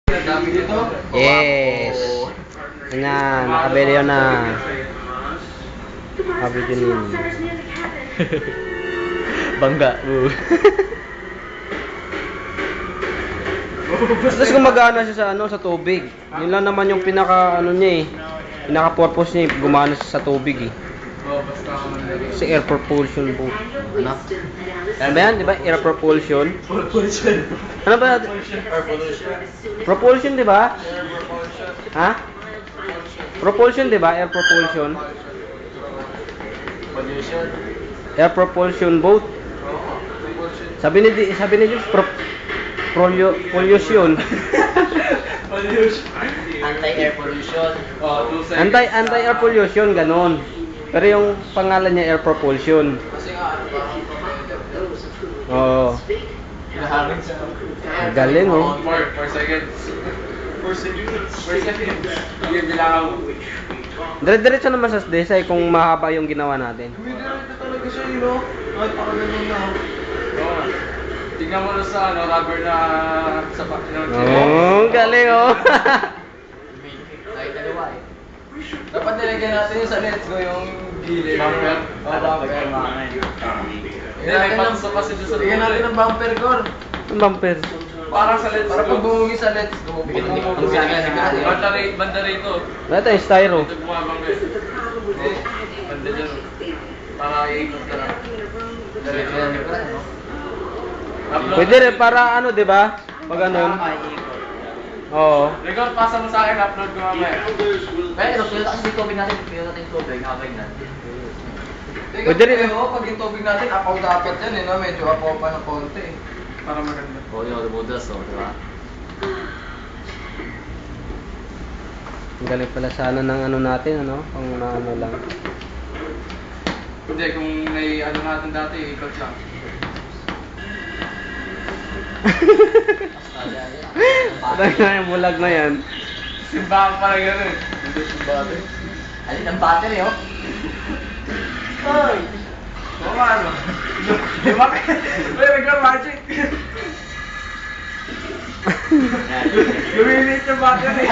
Dami dito? Yes. Yan, nakabili yun na. Sabi din yun. Bangga. Tapos gumagana siya sa sa tubig. Yun lang naman yung pinaka niya eh. Pinaka purpose niya gumana siya sa tubig eh. Basta mandali. Sa air propulsion boat. Ano? Ano ba yan? Di ba? Air propulsion? Propulsion. Ano ba? Propulsion. Propulsion, di ba? Propulsion. Ha? Propulsion, di ba? Air propulsion. Pollution. Air propulsion boat. Propulsion. Sabi ni Diyos, pollution. Pollution. Anti-air pollution. Anti-air pollution, ganon. Pero yung pangalan niya air propulsion. Kasi nga, ano ba? Oo. Pinahangin siya. Galing, oh. 4 seconds. 4 seconds. 4 seconds. Yung bilangan mo. Dire-diretso naman sa desay kung mahaba yung ginawa natin. Ito talaga siya, you know? Kahit ako ganun na. Oo. Tingnan mo na sa rubber na sa Oh, galing, oh. Kahit dalawa eh. Dapat nilagyan natin yung sa Let's Go yung gilid. Bumper? Oo, bumper. Hindi, may patusok kasi doon sa dulo. Bigyan natin ng bumper, Gor. Ang bumper. Parang sa Let's Go. Parang pag bumugi sa Let's Go. Banda rito. Wala tayong styro. Ito bumabang eh. Banda dyan. Para iikot ka lang. Diretso yan. Upload. Pwede rin para di ba? Pag ganun. Oo. Record, pasa mo sa akin, upload ko mamaya. Pero sulit kasi yung tubig natin. Pwede natin yung tubig. Habay na. Pwede rin. Pag yung tubig natin, apaw dapat yan eh, no? Medyo apaw pa ng konti eh. Para maganda. Oo, yung budas o, di ba? Ang galing pala sana ng natin, pang lang. Hindi, kung may natin dati, ikot lang. Patay na yung bulag na yan. Simbahan pala gano'n. Hindi simbahan eh. Alin ang battery oh. Ay! Oo nga ano? Lumaki! May record magic! Lumilit yung battery.